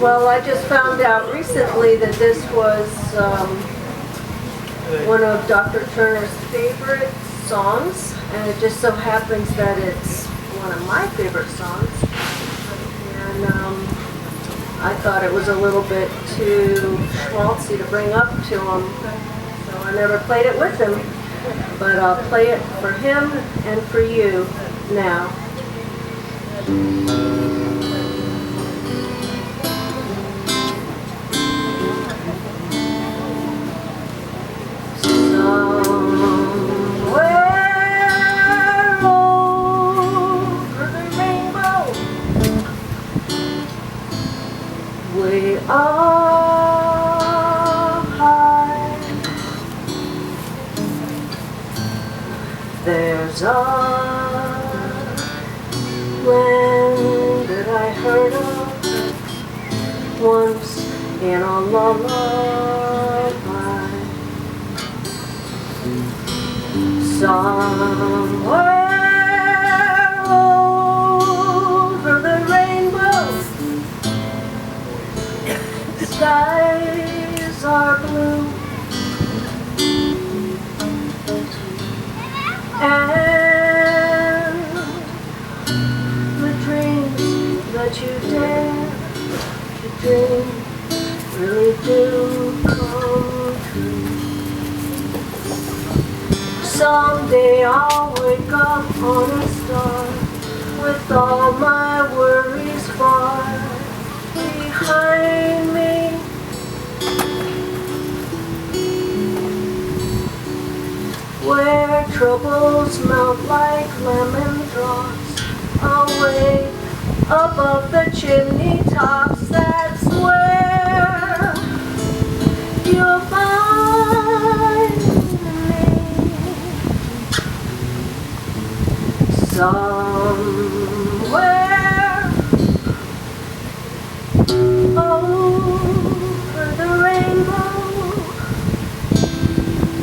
Well, I just found out recently that this was one of Dr. Turner's favorite songs, and it just so happens that it's one of my favorite songs. And I thought it was a little bit too schmaltzy to bring up to him, so I never played it with him. But I'll play it for him and for you now. Way up high, there's a land that I heard of once in a lullaby. Somewhere over the rainbow, skies are blue, and the dreams that you dare to dream really do come true. Someday I'll wake up on a star with all my worries far behind me. Where troubles melt like lemon drops away above the chimney tops, that's where you'll find me. Somewhere over the rainbow,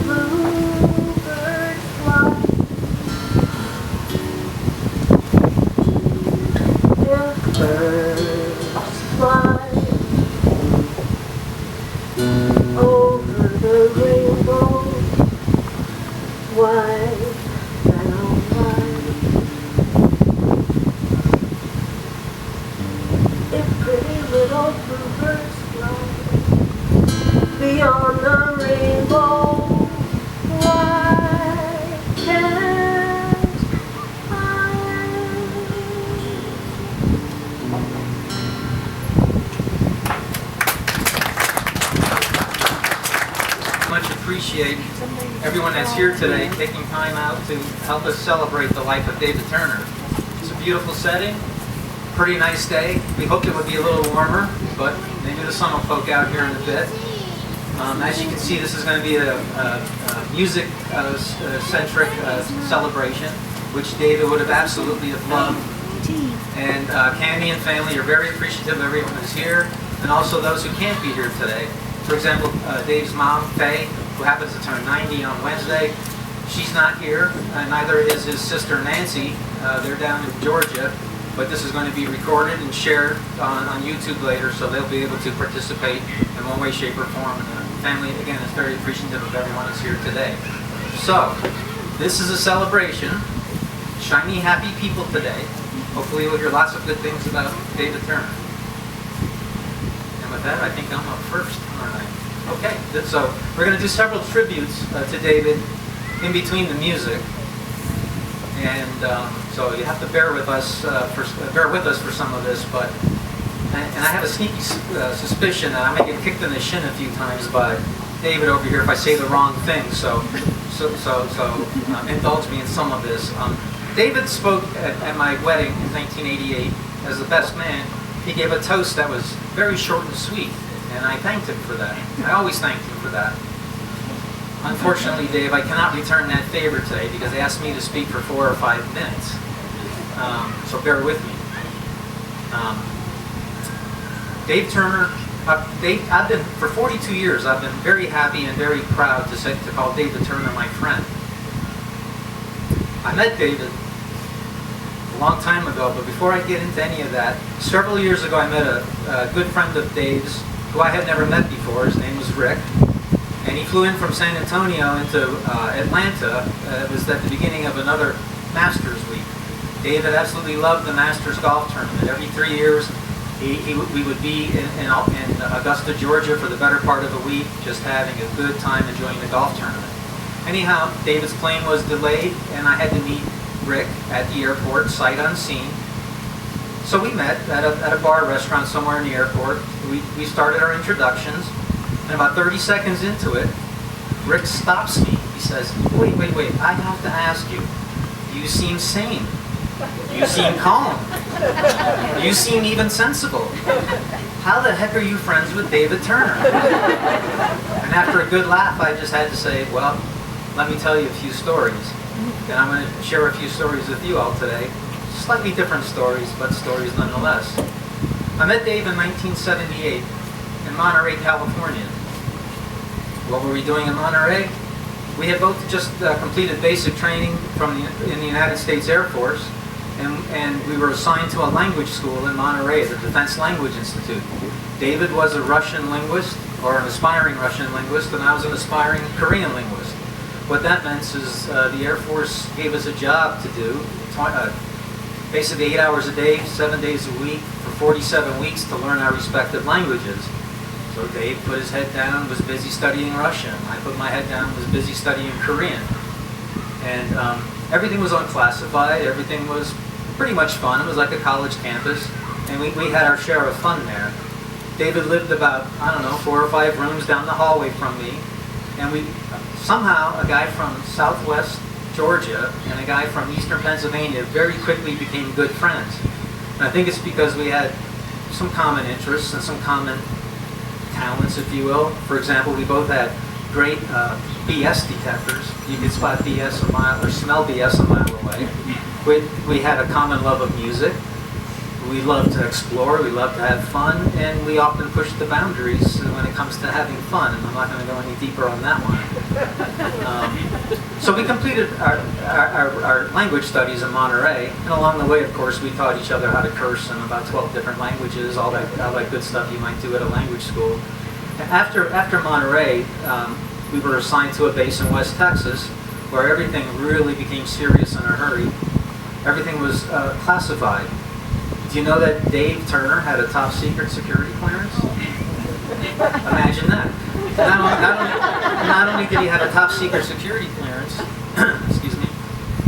bluebirds fly. If birds fly over the rainbow, why then oh why? If pretty little bluebirds fly beyond the rainbow, why can't I? Much appreciate everyone that's here today taking time out to help us celebrate the life of David Turner. It's a beautiful setting, pretty nice day. We hoped it would be a little warmer, but maybe the sun will poke out here in a bit. As you can see, this is going to be a music-centric celebration, which David would have absolutely loved. And Candy and family are very appreciative of everyone who's here, and also those who can't be here today. For example, Dave's mom, Faye, who happens to turn 90 on Wednesday, she's not here, and neither is his sister Nancy. They're down in Georgia, but this is going to be recorded and shared on YouTube later, so they'll be able to participate in one way, shape, or form. Family, again, is very appreciative of everyone who's here today. So, this is a celebration. Shiny, happy people today. Hopefully we'll hear lots of good things about David Turner. And with that, I think I'm up first, aren't I? Okay, so we're going to do several tributes to David in between the music. And so you have to bear with us for some of this, but and I have a sneaky suspicion that I may get kicked in the shin a few times by David over here if I say the wrong thing. So indulge me in some of this. David spoke at my wedding in 1988 as the best man. He gave a toast that was very short and sweet, and I thanked him for that. I always thanked him for that. Unfortunately, Dave, I cannot return that favor today because they asked me to speak for 4 or 5 minutes. So bear with me. Dave Turner, I've been, for 42 years, I've been very happy and very proud to call David Turner my friend. I met David long time ago, but before I get into any of that, several years ago I met a good friend of Dave's who I had never met before. His name was Rick, and he flew in from San Antonio into Atlanta. It was at the beginning of another Masters week. Dave had absolutely loved the Masters golf tournament. Every 3 years we would be in Augusta, Georgia for the better part of a week, just having a good time enjoying the golf tournament. Anyhow, David's plane was delayed, and I had to meet Rick at the airport, sight unseen. So we met at a bar restaurant somewhere in the airport. We started our introductions, and about 30 seconds into it, Rick stops me. He says, wait, I have to ask you, you seem sane. You seem calm. You seem even sensible. How the heck are you friends with David Turner? And after a good laugh, I just had to say, well, let me tell you a few stories. And I'm going to share a few stories with you all today. Slightly different stories, but stories nonetheless. I met Dave in 1978 in Monterey, California. What were we doing in Monterey? We had both just completed basic training in the United States Air Force, and we were assigned to a language school in Monterey, the Defense Language Institute. David was a Russian linguist, or an aspiring Russian linguist, and I was an aspiring Korean linguist. What that meant is the Air Force gave us a job to do, basically 8 hours a day, 7 days a week, for 47 weeks to learn our respective languages. So Dave put his head down, was busy studying Russian. I put my head down, was busy studying Korean. And everything was unclassified, everything was pretty much fun. It was like a college campus, and we had our share of fun there. David lived about, 4 or 5 rooms down the hallway from me, and somehow a guy from Southwest Georgia and a guy from Eastern Pennsylvania very quickly became good friends. And I think it's because we had some common interests and some common talents, if you will. For example, we both had great BS detectors. You could spot BS a mile, or smell BS a mile away. We had a common love of music. We loved to explore, we loved to have fun, and we often pushed the boundaries when it comes to having fun, and I'm not going to go any deeper on that one. So we completed our language studies in Monterey, and along the way, of course, we taught each other how to curse in about 12 different languages, all that good stuff you might do at a language school. After Monterey, we were assigned to a base in West Texas, where everything really became serious in a hurry. Everything was classified. Do you know that Dave Turner had a top secret security clearance? Imagine that. Not only did he have a top secret security clearance, excuse me,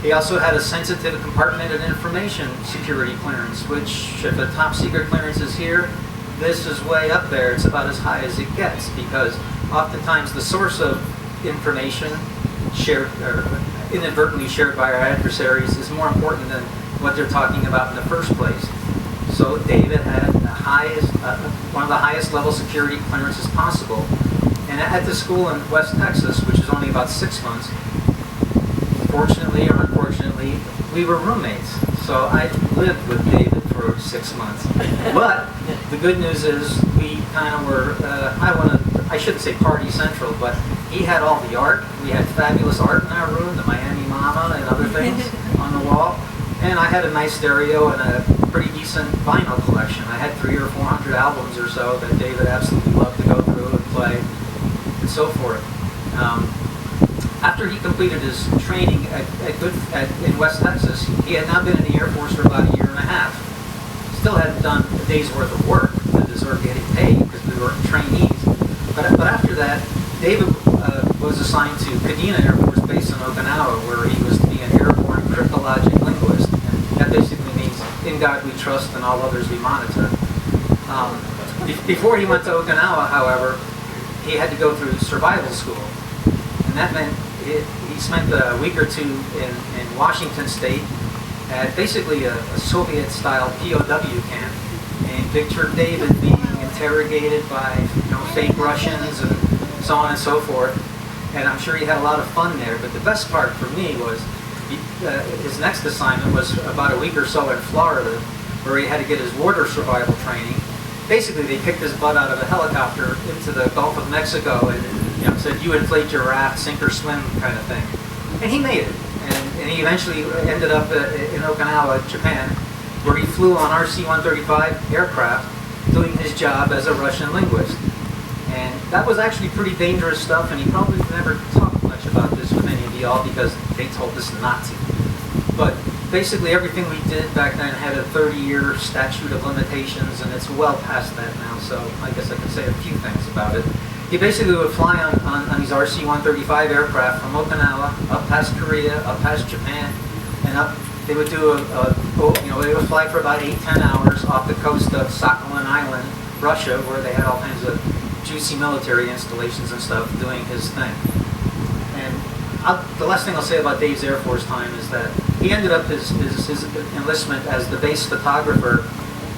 he also had a sensitive compartmented information security clearance, which if a top secret clearance is here, this is way up there. It's about as high as it gets, because oftentimes the source of information shared or inadvertently shared by our adversaries is more important than what they're talking about in the first place. So David had one of the highest level security clearances possible. And at the school in West Texas, which is only about 6 months, fortunately or unfortunately, we were roommates. So I lived with David for 6 months. But the good news is we kind of were, I shouldn't say party central, but he had all the art. We had fabulous art in our room, the Miami Mama and other things on the wall. And I had a nice stereo and a pretty decent vinyl collection. I had 300 or 400 albums or so that David absolutely loved to go through and play and so forth. After he completed his training in West Texas, he had now been in the Air Force for about 1.5 years. Still hadn't done a day's worth of work to deserve getting paid because we were trainees. But after that, David was assigned to Kadena Air Force Base in Okinawa, where he was to be an airborne cryptologic linguist. And that basically means in God we trust and all others we monitor. Before he went to Okinawa, however, he had to go through survival school. And that meant he spent a week or two in Washington State at basically a Soviet-style POW camp. And picture David being interrogated by fake Russians and so on and so forth. And I'm sure he had a lot of fun there. But the best part for me was his next assignment was about a week or so in Florida, where he had to get his water survival training. Basically, they picked his butt out of a helicopter into the Gulf of Mexico and said, you inflate your raft, sink or swim kind of thing. And he made it. And and he eventually ended up in Okinawa, Japan, where he flew on RC-135 aircraft doing his job as a Russian linguist. And that was actually pretty dangerous stuff, and he probably never talked much about this with any of y'all because they told us not to. But basically everything we did back then had a 30-year statute of limitations, and it's well past that now, so I guess I can say a few things about it. He basically would fly on these RC-135 aircraft from Okinawa, up past Korea, up past Japan, and up. They would do they would fly for about 8-10 hours off the coast of Sakhalin Island, Russia, where they had all kinds of juicy military installations and stuff doing his thing. And the last thing I'll say about Dave's Air Force time is that he ended up his enlistment as the base photographer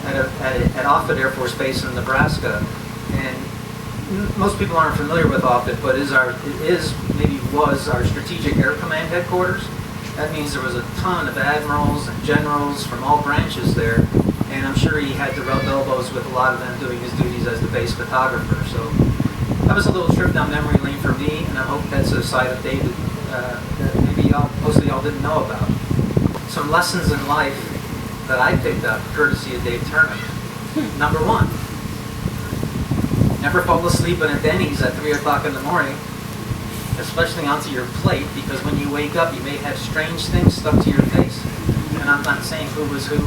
at Offutt Air Force Base in Nebraska. And most people aren't familiar with Offutt, but was our Strategic Air Command headquarters. That means there was a ton of admirals and generals from all branches there, and I'm sure he had to rub elbows with a lot of them doing his duties as the base photographer. So that was a little trip down memory lane for me, and I hope that's a side of David that maybe most of y'all didn't know about. Some lessons in life that I picked up courtesy of Dave Turner. Number 1, never fall asleep in a Denny's at 3 o'clock in the morning, especially onto your plate, because when you wake up you may have strange things stuck to your face, and I'm not saying who was who.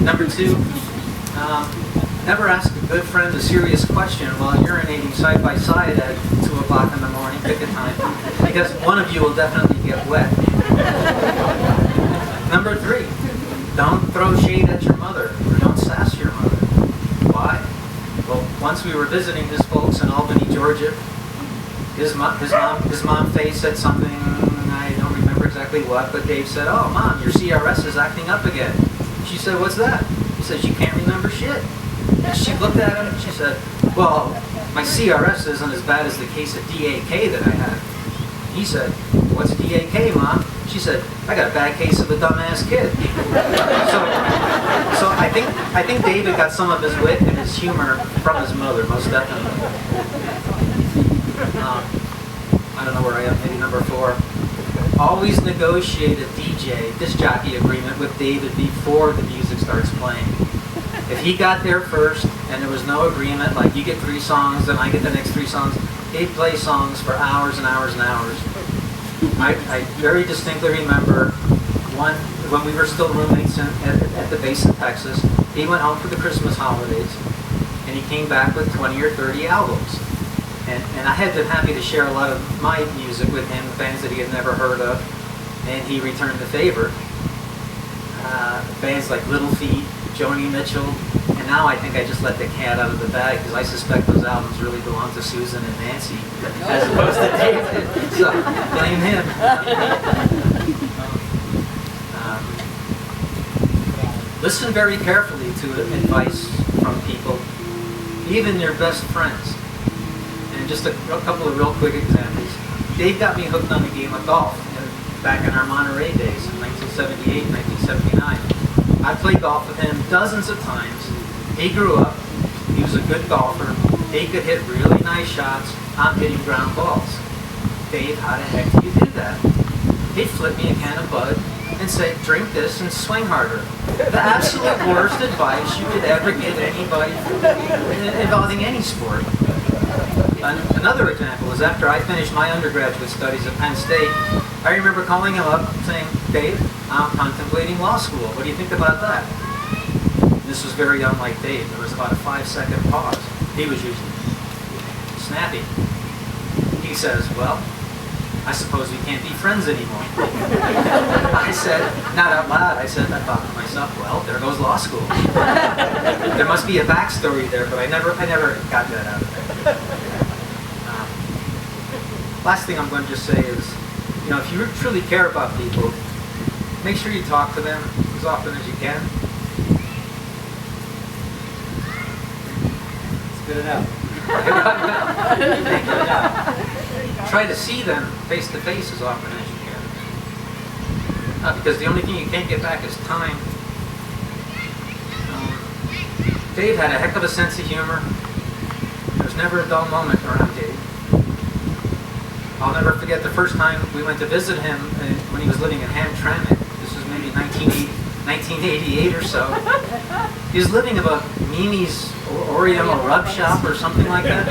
Number 2, never ask a good friend a serious question while urinating side by side at 2 o'clock in the morning, pick a time, because one of you will definitely get wet. Number 3, don't throw shade at your mother, or don't sass your mother. Why? Well, once we were visiting his folks in Albany, Georgia, his mom Faye said something, I don't remember exactly what, but Dave said, "Oh, Mom, your CRS is acting up again." She said, "What's that?" He said, "You can't remember shit." And she looked at him and she said, "Well, my CRS isn't as bad as the case of DAK that I had." He said, "What's DAK, Mom?" She said, "I got a bad case of a dumbass kid." So I think David got some of his wit and his humor from his mother, most definitely. I don't know where I am, maybe number 4. Always negotiate a disc jockey agreement with David before the music starts playing. If he got there first and there was no agreement, like you get 3 songs and I get the next 3 songs, he'd play songs for hours and hours and hours. I very distinctly remember when we were still roommates at the base in Texas. He went home for the Christmas holidays and he came back with 20 or 30 albums. And I had been happy to share a lot of my music with him, bands that he had never heard of, and he returned the favor. Bands like Little Feat, Joni Mitchell, and now I think I just let the cat out of the bag because I suspect those albums really belong to Susan and Nancy as opposed to David. So blame him. Listen very carefully to advice from people, even your best friends. Just a couple of real quick examples. Dave got me hooked on the game of golf back in our Monterey days in 1978, 1979. I played golf with him dozens of times. He grew up. He was a good golfer. He could hit really nice shots. I'm hitting ground balls. Dave, how the heck do you do that? He'd flip me a can of Bud and say, "Drink this and swing harder." The absolute worst advice you could ever give anybody involving any sport. Another example is after I finished my undergraduate studies at Penn State, I remember calling him up saying, "Dave, I'm contemplating law school. What do you think about that?" This was very unlike Dave. There was about a 5-second pause. He was usually snappy. He says, "Well, I suppose we can't be friends anymore." I said, not out loud, I thought to myself, well, there goes law school. There must be a backstory there, but I never got that out of it. Last thing I'm going to just say is, if you truly care about people, make sure you talk to them as often as you can. It's good enough. Try to see them face to face as often as you can. Because the only thing you can't get back is time. Dave had a heck of a sense of humor. There's never a dull moment around Dave. I'll never forget the first time we went to visit him when when he was living in Hamtramck. This was maybe 1988 or so. He was living above Mimi's Oriental Rug Shop or something like that.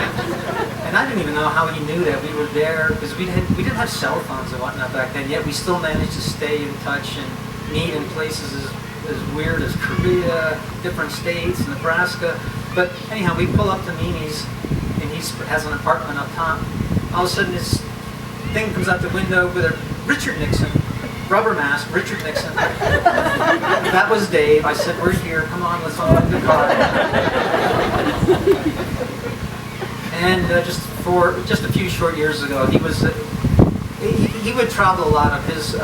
And I didn't even know how he knew that we were there, because we didn't have cell phones and whatnot back then, yet we still managed to stay in touch and meet in places as weird as Korea, different states, Nebraska. But anyhow, we pull up to Mimi's, and he has an apartment up top. All of a sudden, this thing comes out the window with a Richard Nixon, rubber mask, Richard Nixon. That was Dave. I said, we're here, come on, let's unload the car. And just a few short years ago, he would travel a lot of his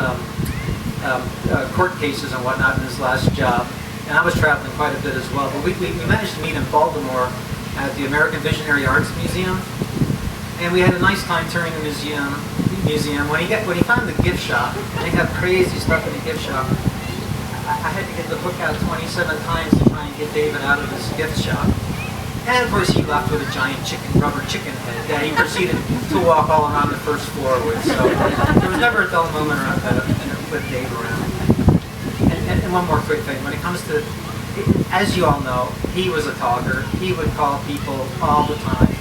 court cases and whatnot in his last job, and I was traveling quite a bit as well. But we managed to meet in Baltimore at the American Visionary Arts Museum, and we had a nice time touring the museum. When he found the gift shop, they have crazy stuff in the gift shop. I had to get the hook out 27 times to try and get David out of his gift shop. And of course he left with a giant rubber chicken head that he proceeded to walk all around the first floor with. So there was never a dull moment with Dave around. And one more quick thing, when it comes to, as you all know, he was a talker. He would call people all the time.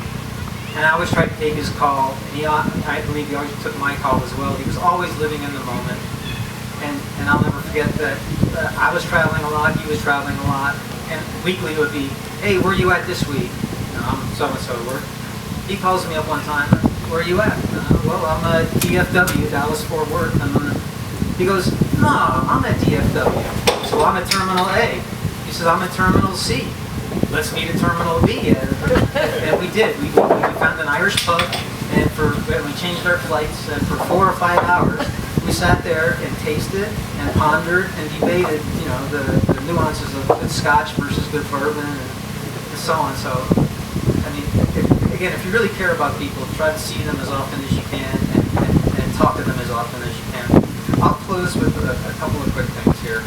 And I always tried to take his call. And I believe he always took my call as well. He was always living in the moment. And I'll never forget that I was traveling a lot, he was traveling a lot. And weekly it would be, hey, where are you at this week? I'm so-and-so to work. He calls me up one time, where are you at? Well, I'm at DFW, Dallas Fort Worth. He goes, no, I'm at DFW. So I'm at Terminal A. He says, I'm at Terminal C. Let's meet at Terminal B. And we did. We found an Irish pub, and we changed our flights, and for 4 or 5 hours, we sat there and tasted and pondered and debated, the nuances of good Scotch versus good bourbon and so on. So, I mean, if you really care about people, try to see them as often as you can and talk to them as often as you can. I'll close with a couple of quick things here.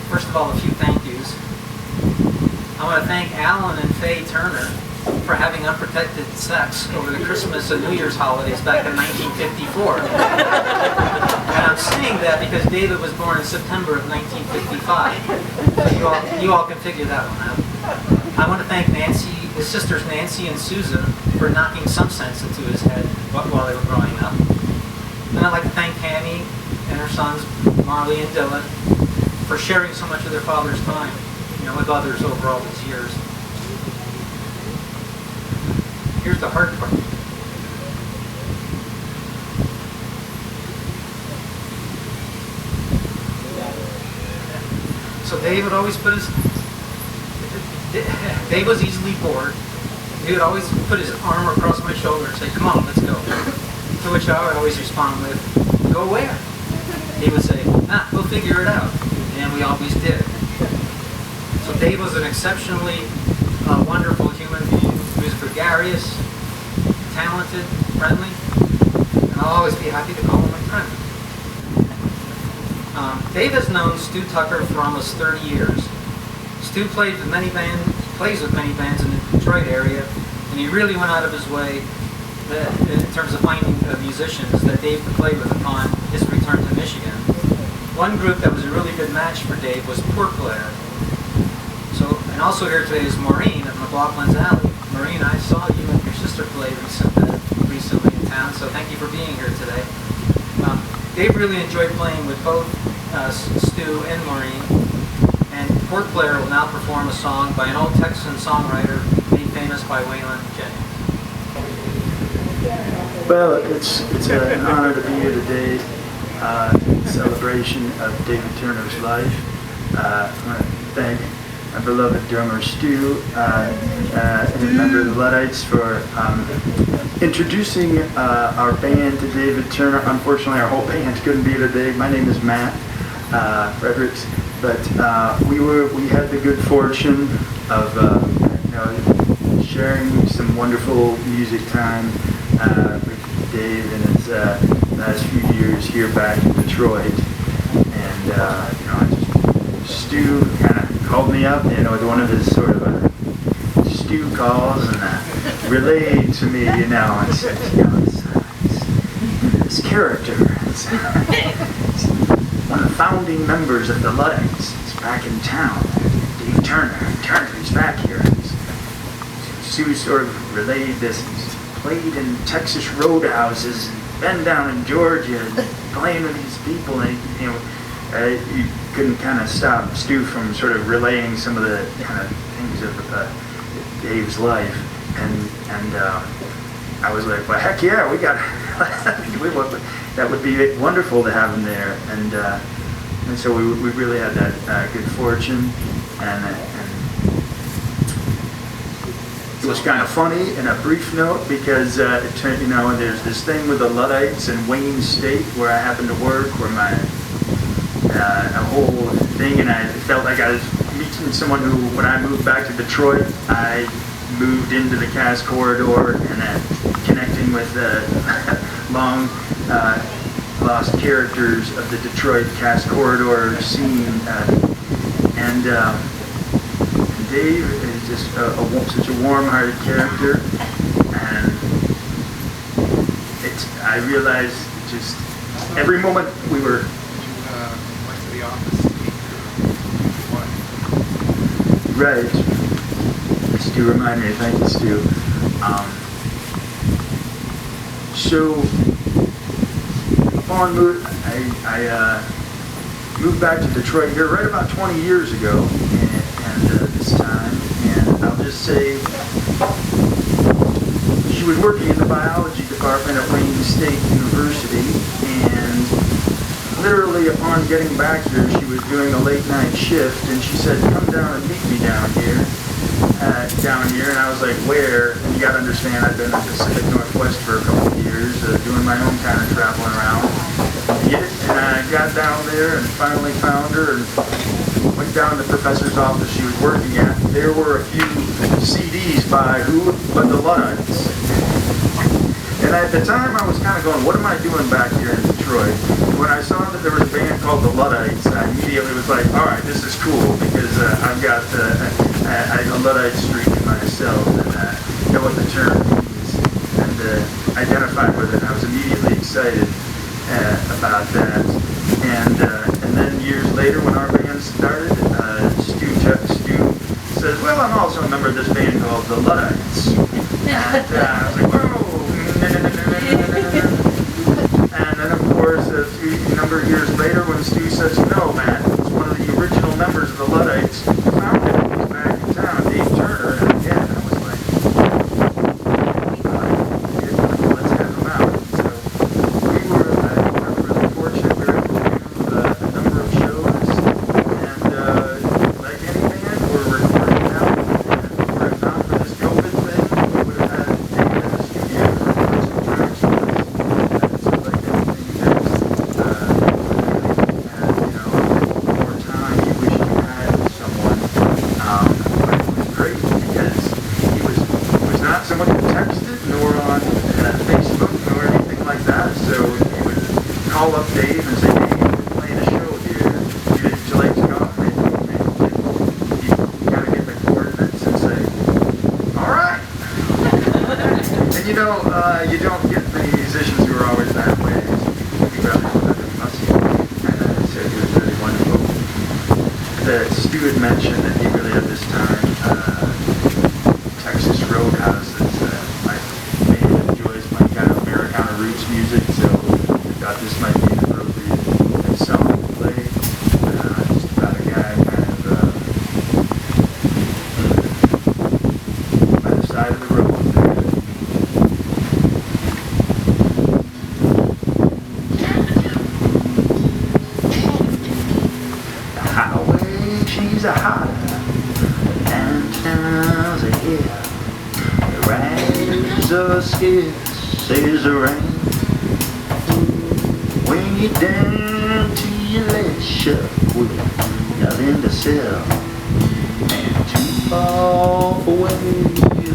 First of all, a few thank yous. I want to thank Alan and Faye Turner for having unprotected sex over the Christmas and New Year's holidays back in 1954. And I'm saying that because David was born in September of 1955. So you all can figure that one out. I want to thank his sisters Nancy and Susan for knocking some sense into his head while they were growing up. And I'd like to thank Tammy and her sons Marley and Dylan for sharing so much of their father's time, with others over all these years. Here's the hard part. So Dave would always Dave was easily bored. He would always put his arm across my shoulder and say, come on, let's go. To which I would always respond with, go where? He would say, we'll figure it out. And we always did. So Dave was an exceptionally wonderful human being. He was gregarious, talented, friendly, and I'll always be happy to call him my friend. Dave has known Stu Tucker for almost 30 years. Stu plays with many bands in the Detroit area, and he really went out of his way in terms of finding musicians that Dave could play with upon his return to Michigan. One group that was a really good match for Dave was Portplayer. And also here today is Maureen at McLaughlin's Alley. Maureen, I saw you and your sister play recently in town, so thank you for being here today. Dave really enjoyed playing with both Stu and Maureen, and Portplayer will now perform a song by an old Texan songwriter made famous by Waylon Jennings. Well, it's an honor to be here today in celebration of David Turner's life. I want to thank my beloved drummer Stu and a member of the Luddites for introducing our band to David Turner. Unfortunately, our whole band couldn't be here today. My name is Matt Fredericks, but we had the good fortune of sharing some wonderful music time with Dave in his last few years here back in Detroit. And Stu kind of called me up, with one of his sort of Stu calls, and relayed to me, you know, and said, you know, this character is one of the founding members of the Luddites. He's back in town. Dave Turner, he's back here. Sue sort of relayed this. He's played in Texas roadhouses, been down in Georgia, playing with these people, and you know, you couldn't kind of stop Stu from sort of relaying some of the kind of things of Dave's life, and I was like, well, heck yeah, we got that would be wonderful to have him there, and so we really had that good fortune, and it was kind of funny in a brief note because it turned, you know, there's this thing with the Luddites in Wayne State where I happened to work, where my a whole thing, and I felt like I was meeting someone who, when I moved back to Detroit, I moved into the Cass Corridor and connecting with the long lost characters of the Detroit Cass Corridor scene, and Dave is just such a warm-hearted character, and I realized just every moment we were. Went to the office. What? Right. Stu reminded me. Thank you, Stu. So upon I moved back to Detroit here right about 20 years ago. This time, and I'll just say she was working in the biology department at Wayne State University, and literally upon getting back here, she was doing a late night shift, and she said, come down and meet me down here, and I was like, where? And you gotta understand, I've been in the Pacific Northwest for a couple of years, doing my own kind of traveling around, and I got down there and finally found her, and went down to the professor's office she was working at. There were a few CDs by who but the Luddites. And at the time I was kind of going, what am I doing back here in Detroit? When I saw that there was a band called the Luddites, I immediately was like, all right, this is cool, because I've got a Luddite streak in myself, and know what the term means, and identify with it. I was immediately excited about that. And then years later, when our band started, Stu says, well, I'm also a member of this band called the Luddites. And I was like, whoa. And then, of course, a number of years later, when Stu says, no, man, it's one of the original members of the Luddites who founded it. He was back in town, Dave Turner. And again, I was like, let's have him out. So we were really fortunate. We were able to do a number of shows. And like any band, we're recording now. And were it not for this COVID thing, we would have had Dave in the studio for some tracks with us. And so like anything else, more time you wish you had with someone. But it was great because he was not someone who texted nor on Facebook nor anything like that. So he would call up Dave and say, hey, we're playing a show here. Would you like to come? And he'd kind of get the coordinates and say, all right. And you don't get many musicians who are always that way. He really must. And so he was really wonderful. Stu had mentioned that he really had this time Texas roadhouses. My band enjoys my kind of Americana roots music, so I thought this might be an appropriate song to play. Just about a guy kind of by the side of the road there. The highway, she's a hotter, and towns are here. The rags are scarce, says the rain. When you're down to your last shut with nothing to sell, and too far away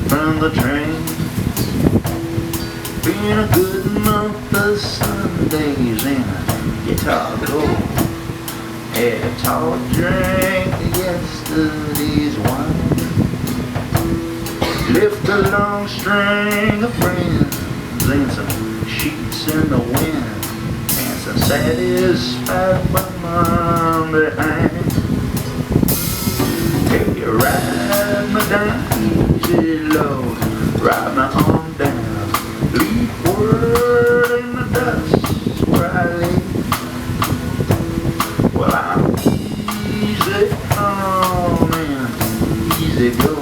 from the trains. Been a good month of Sundays in Guitar Gold. Had a tall drink of yesterday's wine. Left a long string of friends and some sheets in the wind, and some satisfied woman behind. Hey, ride me down easy, Lord, ride me on down. Leave word in the dust where I lay. Well, I'm easy come and easy go,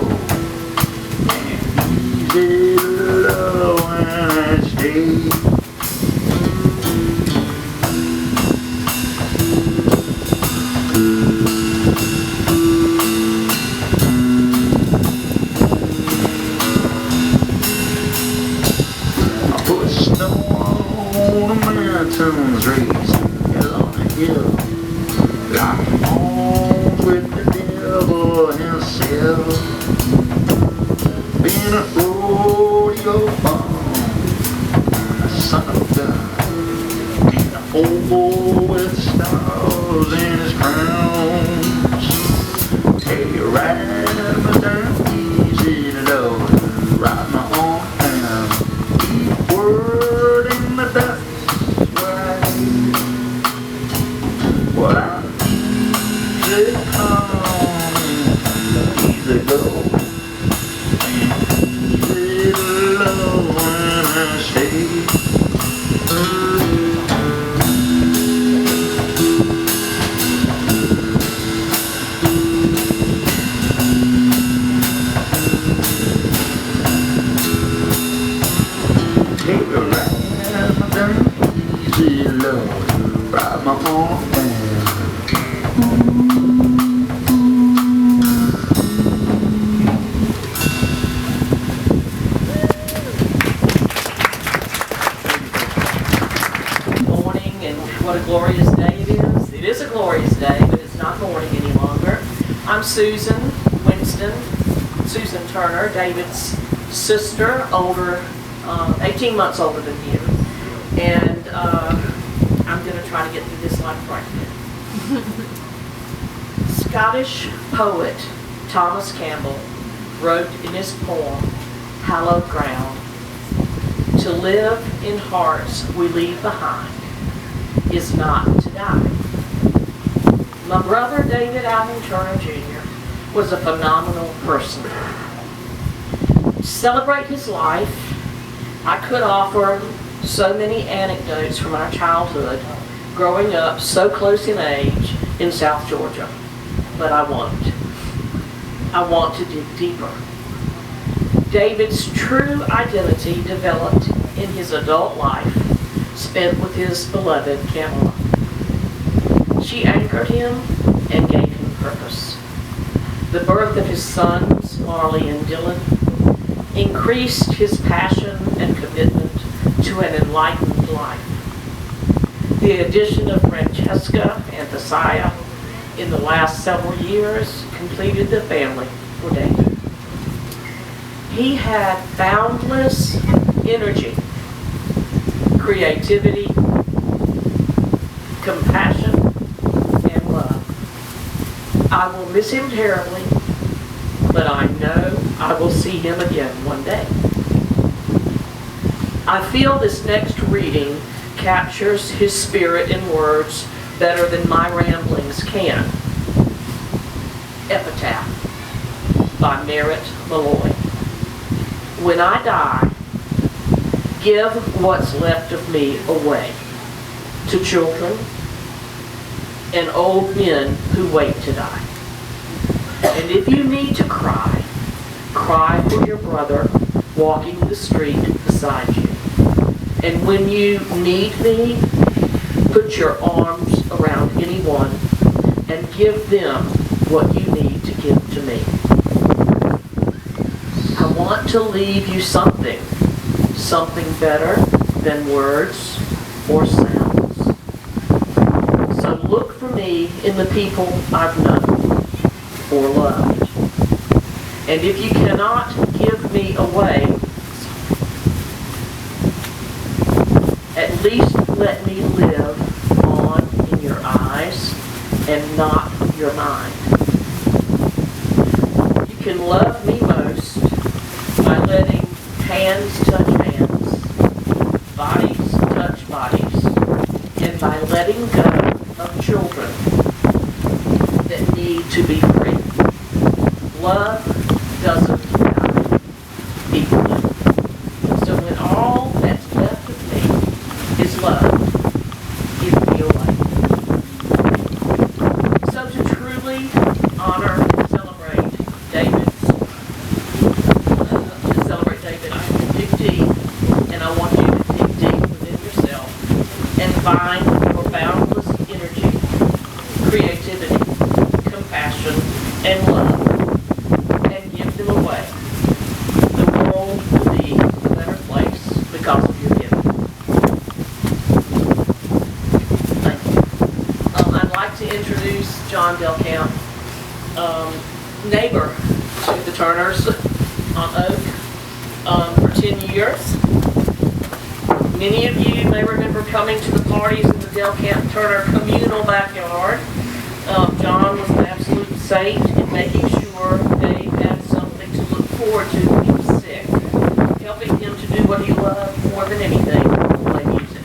and easy love when I stay. I put snow on the mountains, raised hell on a hill, lock arms with the devil himself. Been a rodeo bum, a son of a gun, and a old boy with stars in his crowns. Hey, ride me down easy, Lord, ride me on down. Keep word in the dust where I live. Well, I'm easy come, easy go, and easy love when I stay. Take a ride down easy, Lord, ride my arm down. Morning, and what a glorious day it is. It is a glorious day, but it's not morning any longer. I'm Susan Winston, Susan Turner, David's sister, older, 18 months older than you. And I'm going to try to get through this life right now. Scottish poet Thomas Campbell wrote in his poem, Hallowed Ground, "To live in hearts we leave behind is not to die." My brother David Allen Turner Jr. was a phenomenal person. To celebrate his life, I could offer so many anecdotes from our childhood, growing up so close in age in South Georgia, but I won't. I want to dig deeper. David's true identity developed in his adult life, spent with his beloved Kamala. She anchored him and gave him purpose. The birth of his sons, Marley and Dylan, increased his passion and commitment to an enlightened life. The addition of Francesca and Thesiah in the last several years completed the family for David. He had boundless energy, creativity, compassion, and love. I will miss him terribly, but I know I will see him again one day. I feel this next reading captures his spirit in words better than my ramblings can. Epitaph by Merritt Malloy. When I die, give what's left of me away to children and old men who wait to die. And if you need to cry, cry for your brother walking the street beside you. And when you need me, put your arms around anyone and give them what you need to give to me. I want to leave you something better than words or sounds. So look for me in the people I've known or loved. And if you cannot give me away, at least let me live on in your eyes and not your mind. You can love me most hands touch hands, bodies touch bodies, and by letting go of children that need to be free. Love doesn't die equally. So when all that's left of me is love, give me away. So to truly honor and celebrate David, I have to dig deep, and I want you to dig deep within yourself and find your boundless energy, creativity, compassion, and love, and give them away. The world will be a better place because of your giving. Thank you. I'd like to introduce John Delcamp, neighbor to the Turners on Oak for 10 years. Many of you may remember coming to the parties in the Delcamp Turner communal backyard. John was an absolute saint in making sure Dave had something to look forward to when he was sick, helping him to do what he loved more than anything, play music.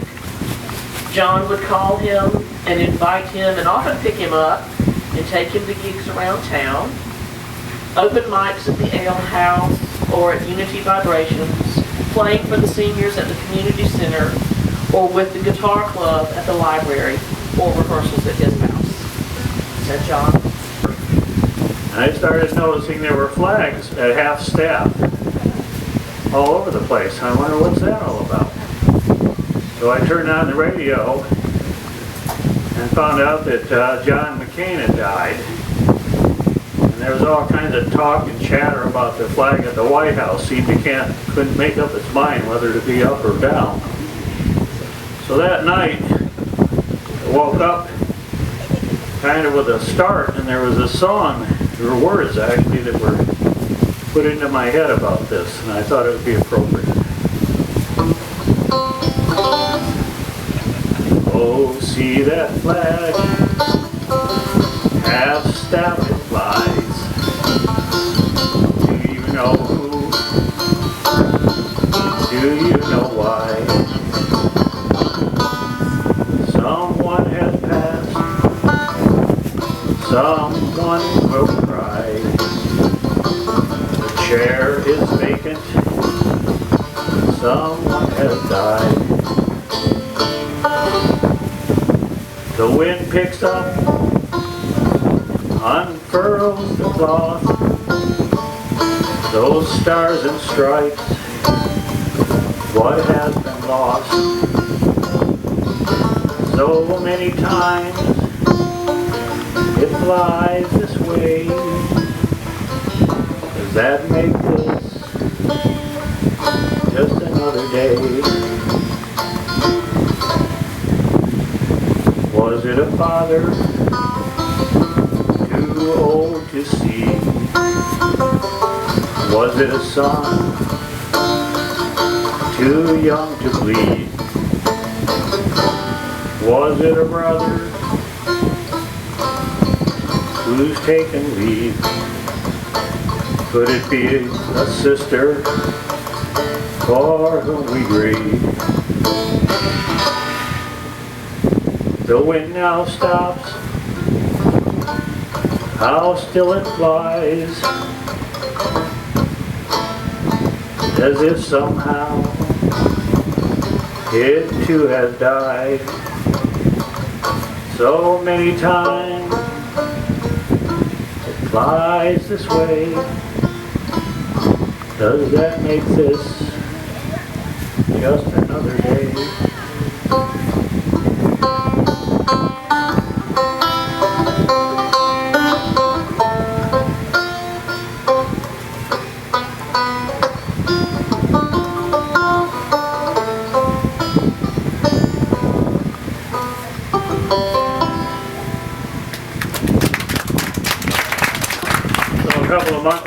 John would call him and invite him and often pick him up and take him to gigs around town, open mics at the Ale House or at Unity Vibrations, playing for the seniors at the community center, or with the guitar club at the library, or rehearsals at his house. Said John. I started noticing there were flags at half-staff all over the place. I wonder what's that all about. So I turned on the radio and found out that John McCain had died. And there was all kinds of talk and chatter about the flag at the White House. Seemed couldn't make up its mind whether to be up or down. So that night, I woke up kind of with a start, and there was a song, there were words actually that were put into my head about this, and I thought it would be appropriate. Oh, see that flag, half-staff it flies. Do you know who? Do you know why? Someone has passed, someone will cry. The chair is vacant, someone has died. The wind picks up, unfurls the cloth. Those stars and stripes, what has been lost? So many times it flies this way. Does that make this just another day? Was it a father too old to see? Was it a son too young to bleed? Was it a brother who's taken leave? Could it be a sister for whom we grieve? The wind now stops, how still it flies, as if somehow it too has died. So many times it flies this way. Does that make this just another day?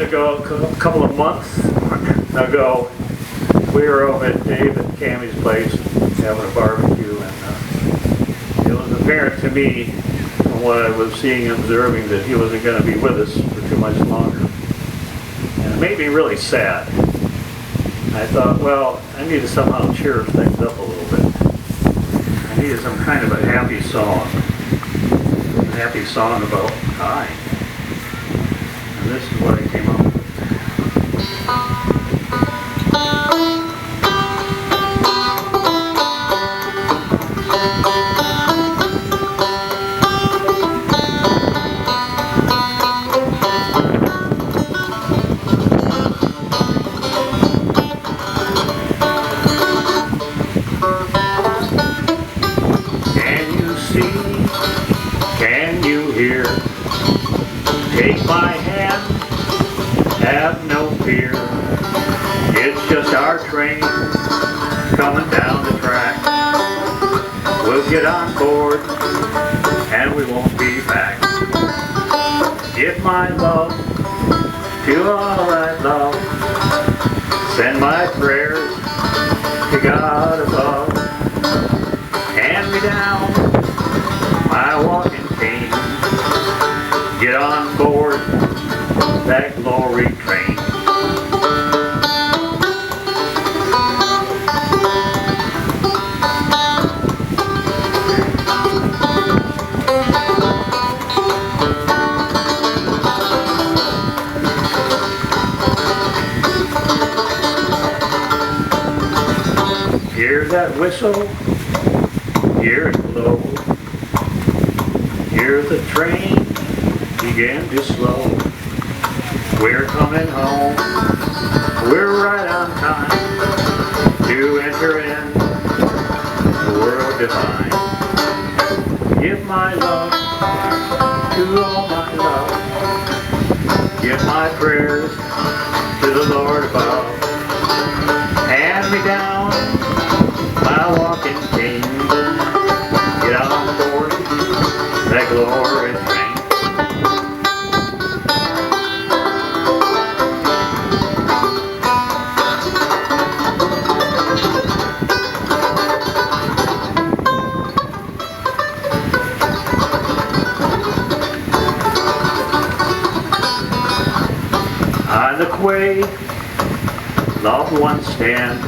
A couple of months ago, we were over at Dave and Cammie's place having a barbecue, and it was apparent to me from what I was seeing and observing that he wasn't going to be with us for too much longer. And it made me really sad. I thought, well, I need to somehow cheer things up a little bit. I needed some kind of a happy song. A happy song about time. And this is what I came up with. Can you see? Can you hear? Take my hand, have no fear. It's just our train coming down the track. We'll get on board and we won't be back. Give my love to all I love. Send my prayers to God above. Hand me down my walking cane. Get on board that glory train. Hear that whistle, hear it blow. Hear the train begin to slow. We're coming home, we're right on time to enter in the world divine. Give my love to all my love. Give my prayers to the Lord above. Hand me down my walking cane. Get on board that glory train. On the quay, loved ones stand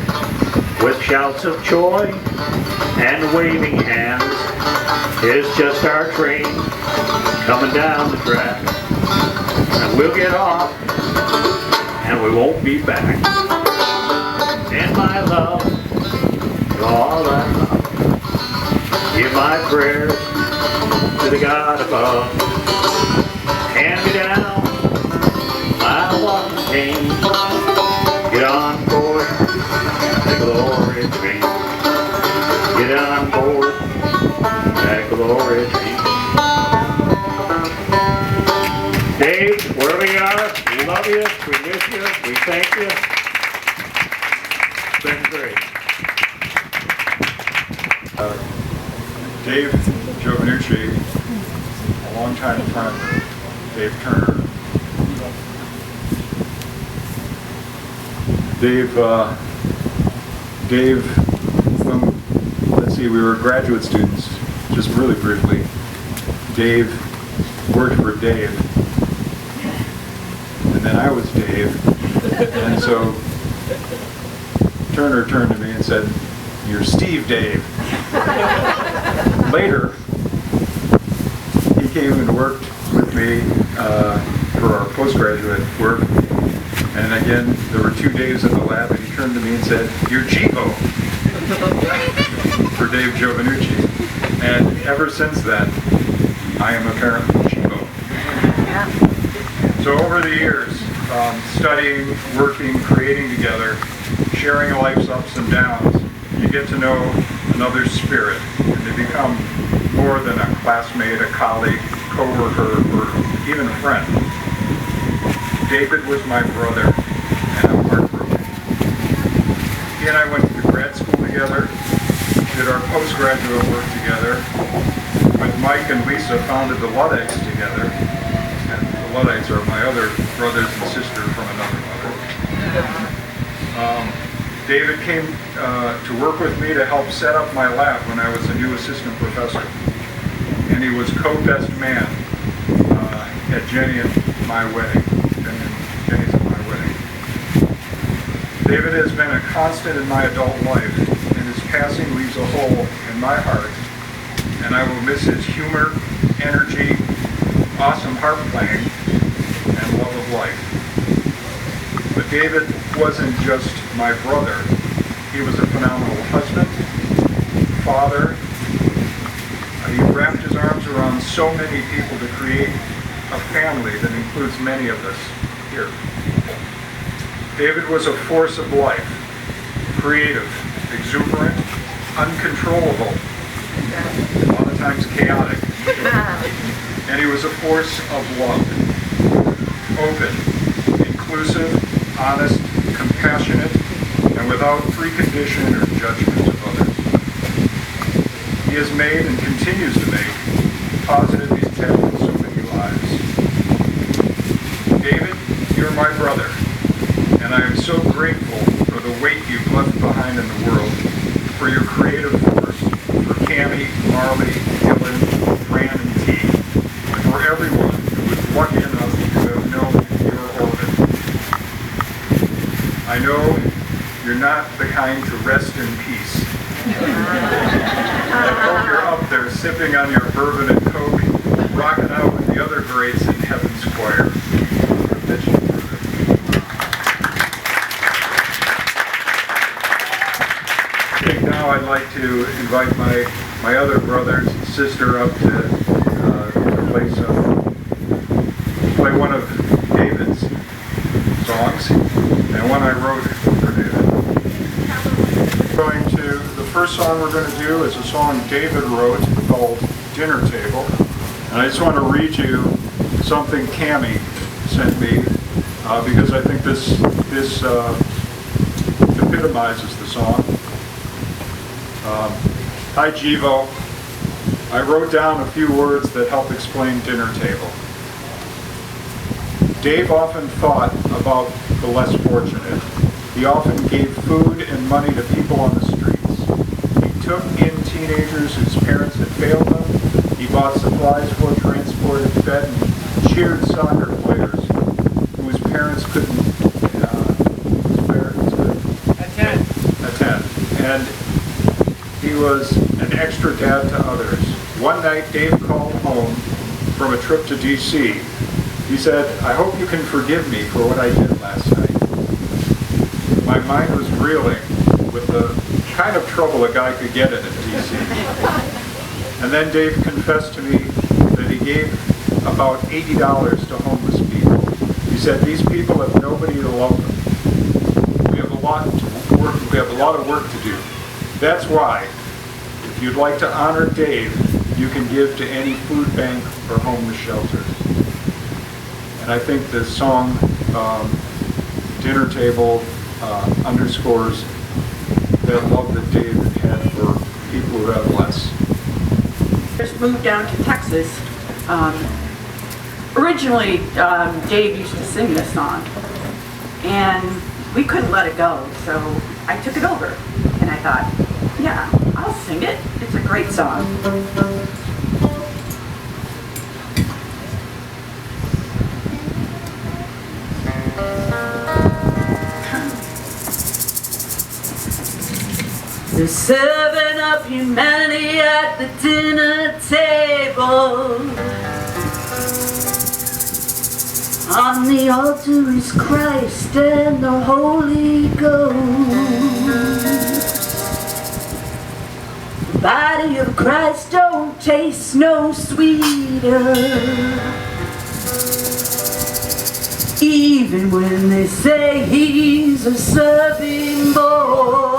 with shouts of joy and waving hands. It's just our train coming down the track, and we'll get off and we won't be back. Send my love to all I love. Give my prayers to the God above. Hand me down my walking cane. Get on board the glory train. Get on board that glory train. Dave, wherever you are, we love you, we miss you, we thank you. It's been great. Dave Giovannucci, a longtime friend, Dave Turner. Dave, let's see, we were graduate students, just really briefly. Dave worked for Dave, and then I was Dave, and so Turner turned to me and said, "You're Steve Dave." Later, he came and worked with me for our postgraduate work. And again, there were 2 days in the lab, and he turned to me and said, "You're Chico," for Dave Giovannucci. And ever since then, I am apparently Chico. So over the years, studying, working, creating together, sharing life's ups and downs, you get to know another's spirit, and they become more than a classmate, a colleague, co-worker, or even a friend. David was my brother, and I'm heartbroken. He and I went to grad school together, did our postgraduate work together. With Mike and Lisa, founded the Luddites together, and the Luddites are my other brothers and sister from another mother. David came to work with me to help set up my lab when I was a new assistant professor, and he was co-best man at Jenny and my wedding. Jenny's at my wedding. David has been a constant in my adult life, and his passing leaves a hole in my heart, and I will miss his humor, energy, awesome harp playing, and love of life. But David wasn't just my brother. He was a phenomenal husband, father. He wrapped his arms around so many people to create a family that includes many of us here. David was a force of life, creative, exuberant, uncontrollable, a lot of times chaotic. And he was a force of love, open, inclusive, honest, compassionate, and without precondition or judgment of others. He has made and continues to make positive impact in so many lives. David, you're my brother, and I am so grateful for the weight you've left behind in the world, for your creative force, for Cammie, Marley, Dylan, Fran, and T, and for everyone who was lucky enough to have known your orbit. I know you're not the kind to rest in peace. I hope you're up there sipping on your bourbon and Coke, rocking out with the other greats in Heaven's choir. I think now I'd like to invite my other brothers and sister up to play one of David's songs, and one I wrote for David. The first song we're going to do is a song David wrote called Dinner Table. And I just want to read you something Cammie sent me because I think this epitomizes the song. Hi Jivo. I wrote down a few words that help explain dinner table. Dave often thought about the less fortunate. He often gave food and money to people on the streets. He took in teenagers whose parents had failed them. He bought supplies for, transported, fed, and cheered soccer players whose parents couldn't attend. And he was an extra dad to others. One night, Dave called home from a trip to D.C. He said, "I hope you can forgive me for what I did last night." My mind was reeling with the kind of trouble a guy could get in D.C. And then Dave confessed to me that he gave about $80 to homeless people. He said, "These people have nobody to love them. We have a lot of work to do. That's why, if you'd like to honor Dave, you can give to any food bank or homeless shelter." And I think the song Dinner Table underscores that love that Dave had for people who have less. Just moved down to Texas. Originally, Dave used to sing this song, and we couldn't let it go, so I took it over, and I thought, yeah, I'll sing it. It's a great song. They're serving up humanity at the dinner table. On the altar is Christ and the Holy Ghost. The body of Christ don't taste no sweeter, even when they say he's a serving boy.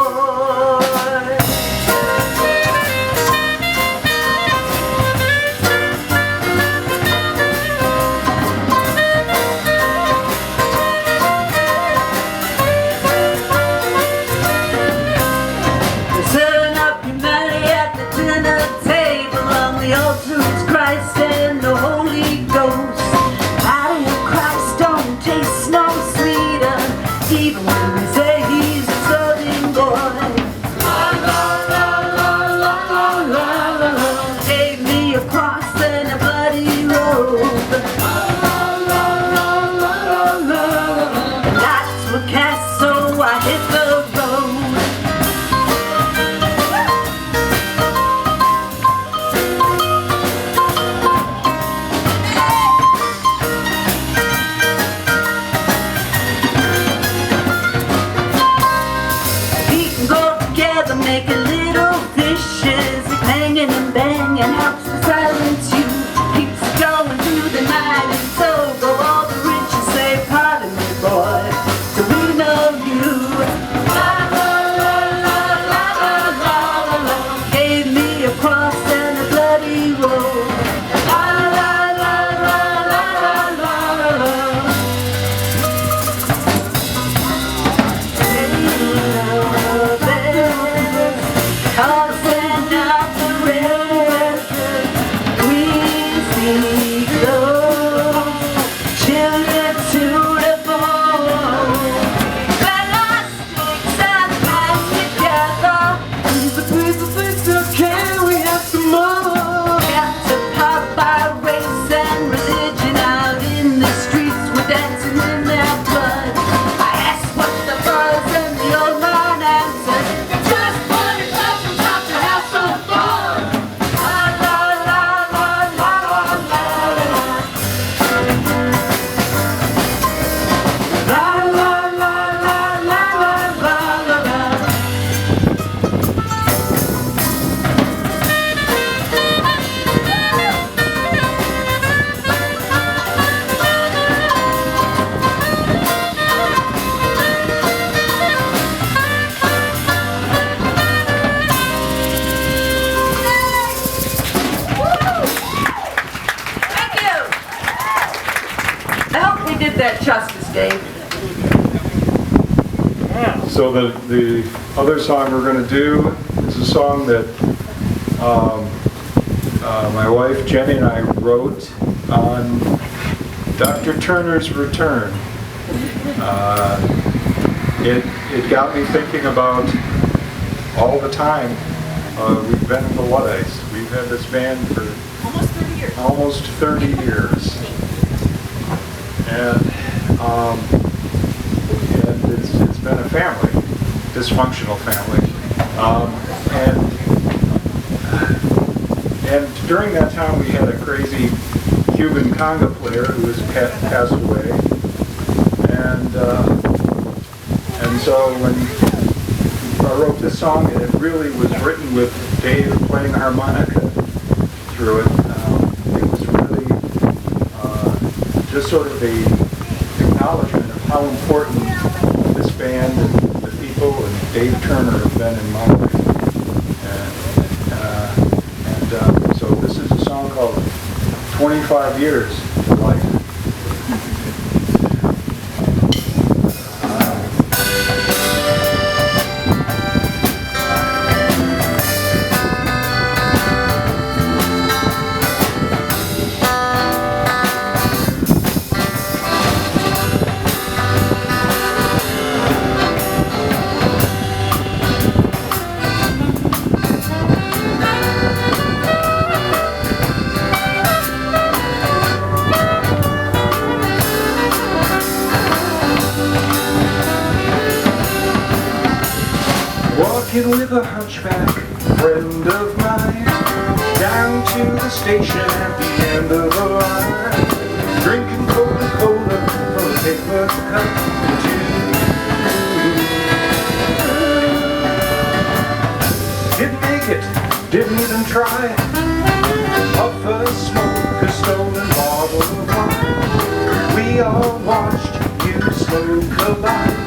I hit that justice, Dave. Yeah. So the other song we're going to do is a song that my wife Jenny and I wrote on Dr. Turner's return. It got me thinking about all the time we've been in the Luddites. We've had this band for almost 30 years. And it's been a family, dysfunctional family. And during that time we had a crazy Cuban conga player who has passed away. And so when I wrote this song, it really was written with Dave playing the harmonica through it. It was really just sort of the acknowledgement of how important this band and the people and Dave Turner have been in my life. So this is a song called 25 Years for Life. Walking with a hunchback friend of mine down to the station at the end of the line, drinking Coca-Cola from a paper cup too. Didn't make it, didn't even try. Puff a smoke, a stolen bottle of wine. We all watched you slow collide.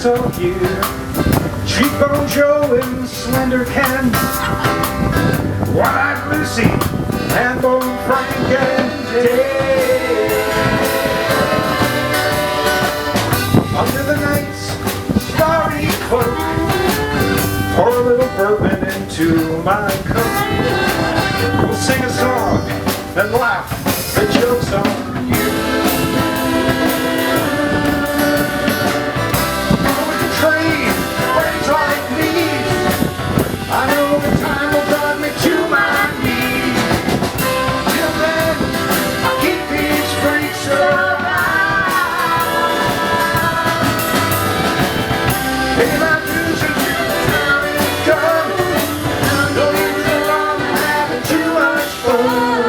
Of you, Cheekbone Joe and Slender Ken, One-Eyed Lucy, Handbone Frank and Dave. Under the night's starry cloak, pour a little bourbon into my coat. We'll sing a song and laugh at jokes on you. I know the time will drive me to my knees. Till then, I'll keep these freaks alive. Pay my dues and you turn it done. Don't use it long and having too much fun.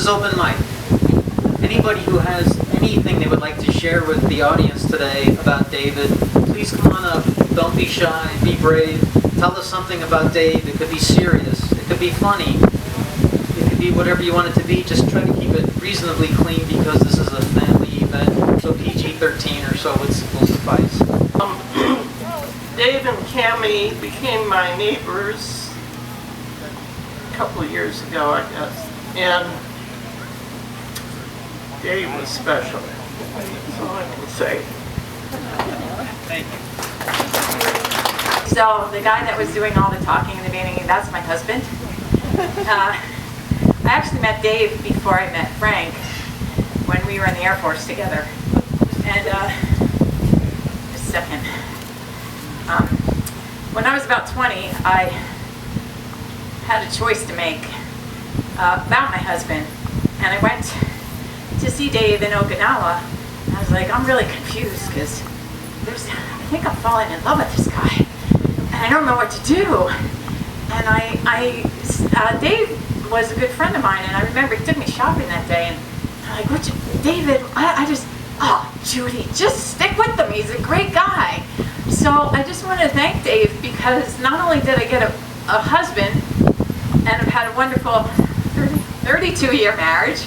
is open mic. Anybody who has anything they would like to share with the audience today about David, please come on up. Don't be shy, be brave. Tell us something about Dave. It could be serious, it could be funny, it could be whatever you want it to be. Just try to keep it reasonably clean because this is a family event, so PG-13 or so will suffice. Dave and Cammie became my neighbors a couple of years ago, I guess, and Dave was special. That's all I can say. Thank you. So the guy that was doing all the talking in the beginning, that's my husband. I actually met Dave before I met Frank when we were in the Air Force together. And just a second. When I was about 20, I had a choice to make about my husband. And I went to see Dave in Okinawa. And I was like, I'm really confused because I think I'm falling in love with this guy. And I don't know what to do. And Dave was a good friend of mine, and I remember he took me shopping that day, and I'm like, David, Judy, just stick with him. He's a great guy. So I just want to thank Dave because not only did I get a husband, and I've had a wonderful 32-year marriage,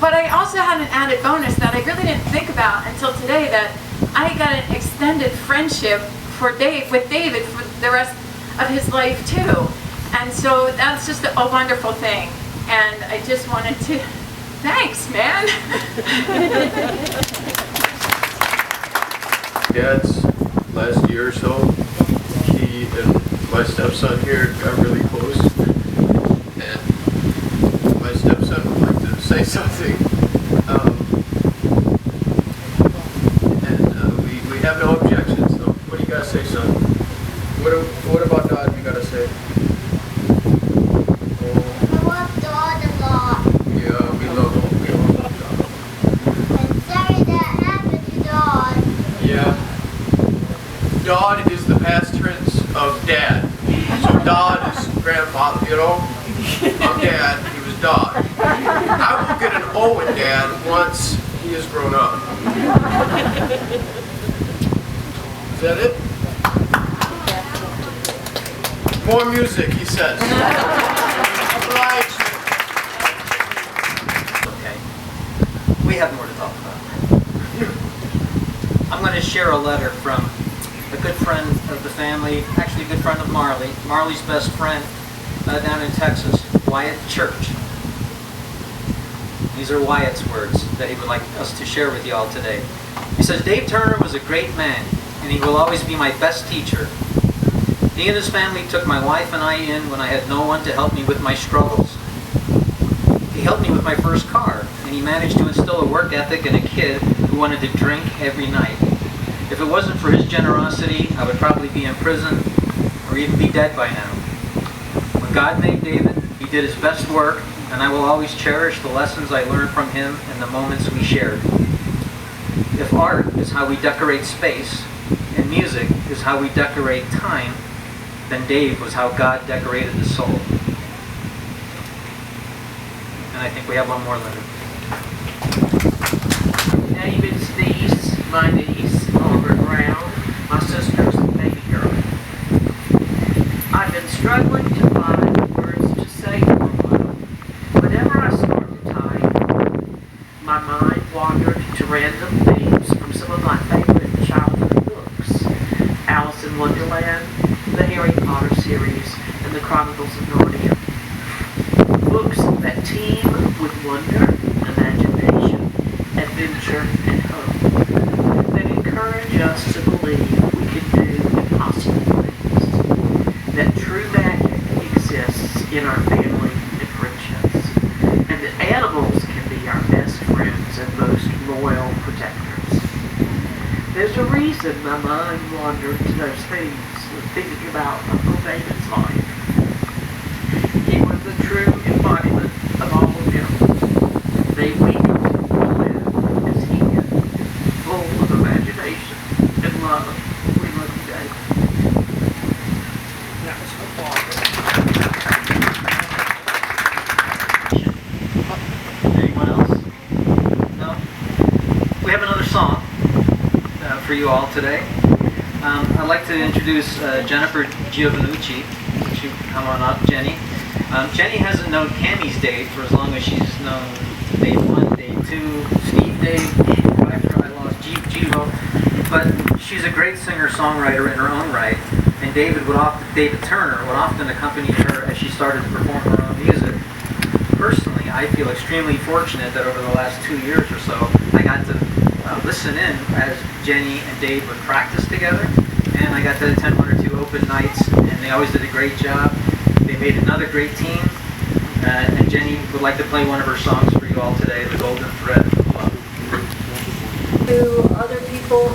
but I also had an added bonus that I really didn't think about until today, that I got an extended friendship with David for the rest of his life too. And so that's just a wonderful thing. And I just wanted to, thanks, man. Dad's last year or so, he and my stepson here got really close. And my stepson would like to say something. We have no objections, so what do you gotta say, son? What about God you gotta say? I love God a lot. Yeah, we love God. I'm sorry that happened to Dad. Yeah. Dodd is the past tense of dad. So Dodd is grandfather, you know? I'm dad, he was Dodd. I will get an O in dad once he is grown up. Is that it? More music, he says. Obliged. Okay. We have more to talk about. I'm going to share a letter from a good friend of the family, actually a good friend of Marley, Marley's best friend down in Texas, Wyatt Church. These are Wyatt's words that he would like us to share with you all today. He says, Dave Turner was a great man, and he will always be my best teacher. He and his family took my wife and I in when I had no one to help me with my struggles. He helped me with my first car, and he managed to instill a work ethic in a kid who wanted to drink every night. If it wasn't for his generosity, I would probably be in prison or even be dead by now. When God made David, he did his best work, and I will always cherish the lessons I learned from him and the moments we shared. If art is how we decorate space, and music is how we decorate time, then Dave was how God decorated the soul. And I think we have one more letter. David's niece, my niece, Margaret Brown, my sister's baby girl. I've been struggling to find words to say for a while. Whenever I start to type, my mind wandered to random themes from some of my favorite childhood books. Alice in Wonderland, the Harry Potter series, and the Chronicles of Narnia. Books that teem with wonder, imagination, adventure, and hope. That encourage us to believe we can do impossible things. That true magic exists in our family and friendships. And that animals can be our best friends and most loyal protectors. There's a reason my mind wandered to those things when thinking about Uncle David's life. He was the true embodiment of all of them. They weakened to live as he did, full of imagination and love. We love you, David. That was for Barbara. for you all today. I'd like to introduce Jennifer Giovannucci. She come on up, Jenny. Jenny hasn't known Cammy's Dave for as long as she's known Dave 1, Dave 2, Steve Dave, after I lost Givo. But she's a great singer-songwriter in her own right, and David Turner would often accompany her as she started to perform her own music. Personally, I feel extremely fortunate that over the last 2 years or so, I got to listen in as Jenny and Dave would practice together, and I got to attend 1 or 2 open nights, and they always did a great job. They made another great team, and Jenny would like to play one of her songs for you all today, The Golden Thread of Love. To other people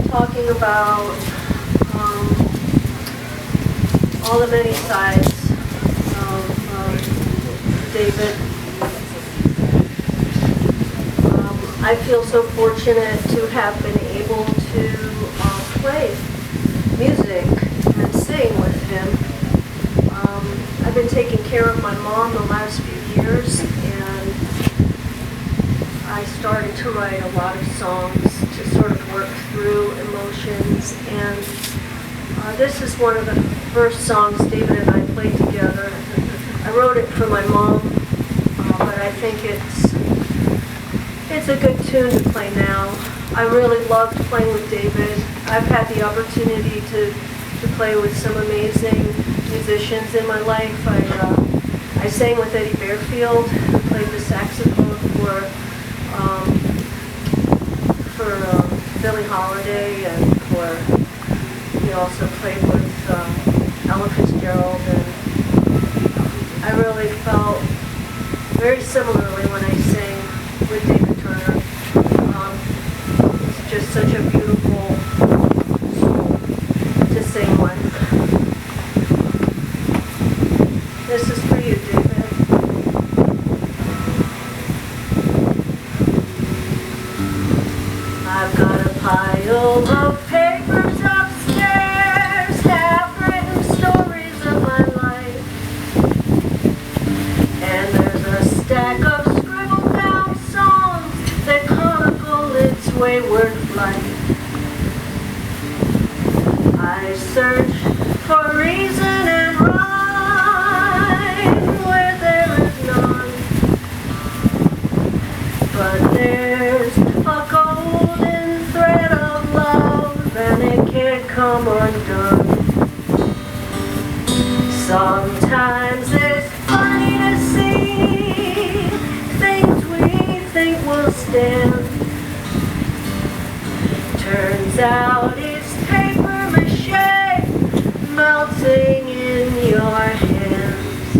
talking about all the many sides of David. I feel so fortunate to have been able to play music and sing with him. I've been taking care of my mom the last few years, and I started to write a lot of songs to sort of work through emotions, and this is one of the first songs David and I played together. I wrote it for my mom, but I think it's a good tune to play now. I really loved playing with David. I've had the opportunity to play with some amazing musicians in my life. I sang with Eddie Bearfield, who played the saxophone for Billie Holiday, and he also played with Ella Fitzgerald, and I really felt very similarly when I sang with David Turner. It's just such a beautiful soul to sing with. This is for you, David. I've got a pile of papers upstairs, half-written stories of my life. And there's a stack of scribbled down songs that chronicle its wayward flight. I search for reason and rhyme where there is none. But there's a golden thread of love, and it can't come undone. Sometimes it's funny to see things we think will stand. Turns out it's paper mache melting in your hands.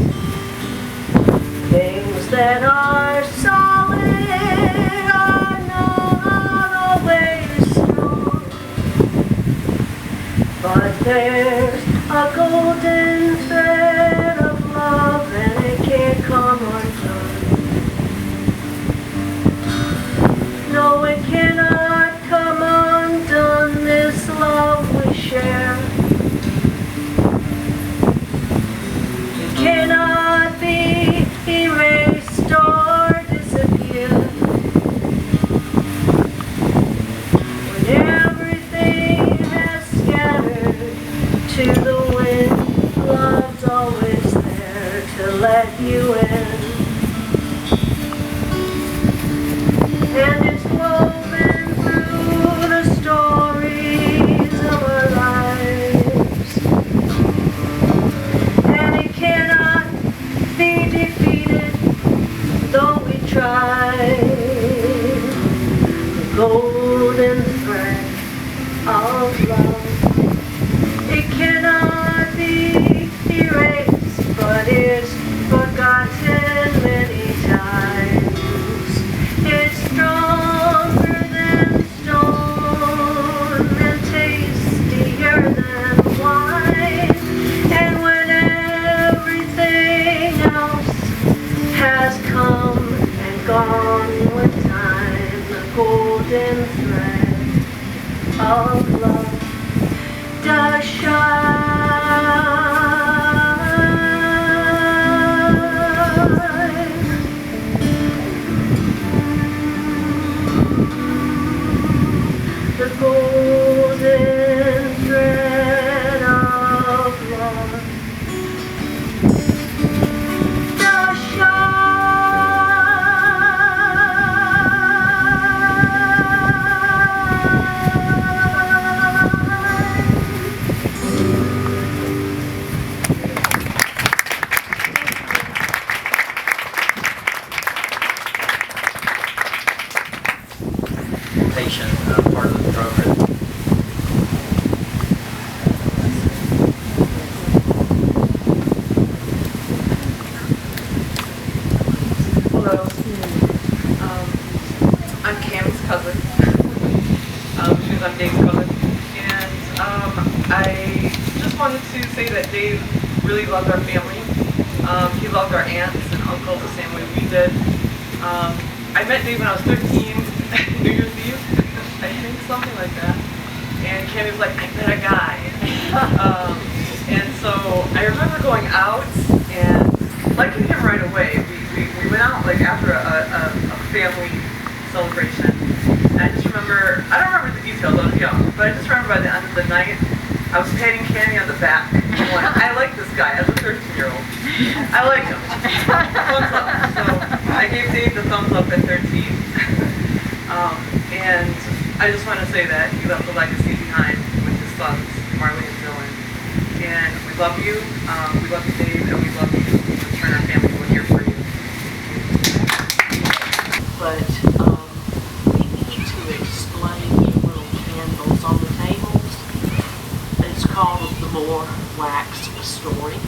Things that are solid are not always strong. But there's a golden thread of love, and it can't come undone. No, it cannot come undone, this love we share. It cannot be erased or disappear. When everything has scattered to the wind, love's always there to let you in. And it's woven through the stories of our lives. And it cannot be defeated, though we try. The golden thread of love, it cannot be erased, but it's forgotten many times. It's stronger than stone and tastier than wine. And when everything else has come and gone with time, the golden thread of love does shine. The part of the program. Hello. I'm Cammie's cousin. Because I'm Dave's cousin. And I just wanted to say that Dave really loved our family. He loved our aunts and uncles the same way we did. I met Dave when I was 13, New Year's Eve, I think, something like that. And Cammie was like, I met a guy. And so I remember going out and liking him right away. We went out like after a family celebration. And I just remember, I don't remember the details, I was young, but I just remember by the end of the night, I was patting Cammie on the back. Going, I like this guy as a 13-year-old. I like him. Thumbs up. So I gave Dave the thumbs up at 13. And I just want to say that he left a legacy behind with his sons, Marley and Dylan. And we love you. We love you, Dave, and we love you. And our family will hear for you. But we need to explain the little candles on the tables. It's called the More Wax Story.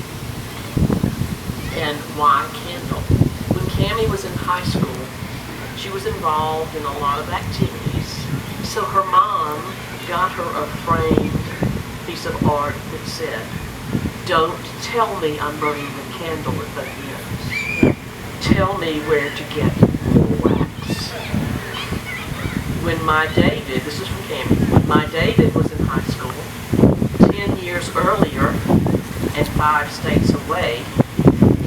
And why candle? When Cammie was in high school, she was involved in a lot of activities. So her mom got her a framed piece of art that said, "Don't tell me I'm burning the candle at both ends. Tell me where to get more wax." When my David, this is from Cammie, when my David was in high school, 10 years earlier and 5 states away,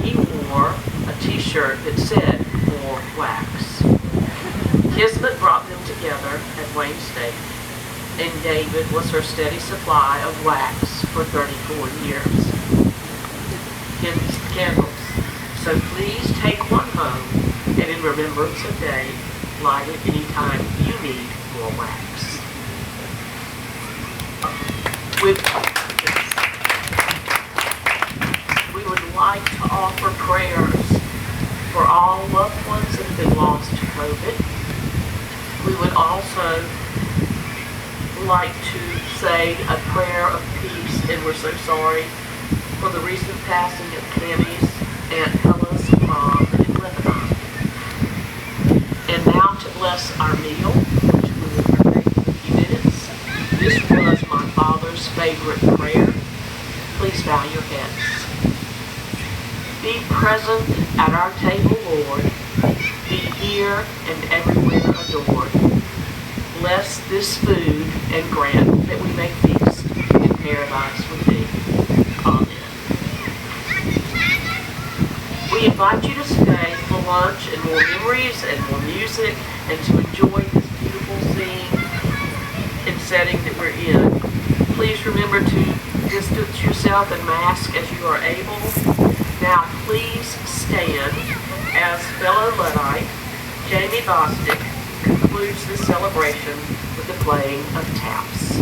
he wore a t-shirt that said, "More wax." Kismet brought them together at Wayne State, and David was her steady supply of wax for 34 years. Candles. So please take one home, and in remembrance of Dave, light it anytime you need more wax. We would like to offer prayers for all loved ones that have been lost to COVID. We would also like to say a prayer of peace, and we're so sorry for the recent passing of Cammie's Aunt Hella's mom in Lebanon. And now to bless our meal, which we will partake in a few minutes. This was my father's favorite prayer. Please bow your heads. Be present at our table, Lord. Be here and everywhere adored. Bless this food and grant that we may feast in paradise with thee. Amen. We invite you to stay for lunch and more memories and more music, and to enjoy this beautiful scene and setting that we're in. Please remember to distance yourself and mask as you are able. Now please stand as fellow Luddite Jamie Bostic concludes this celebration with the playing of taps.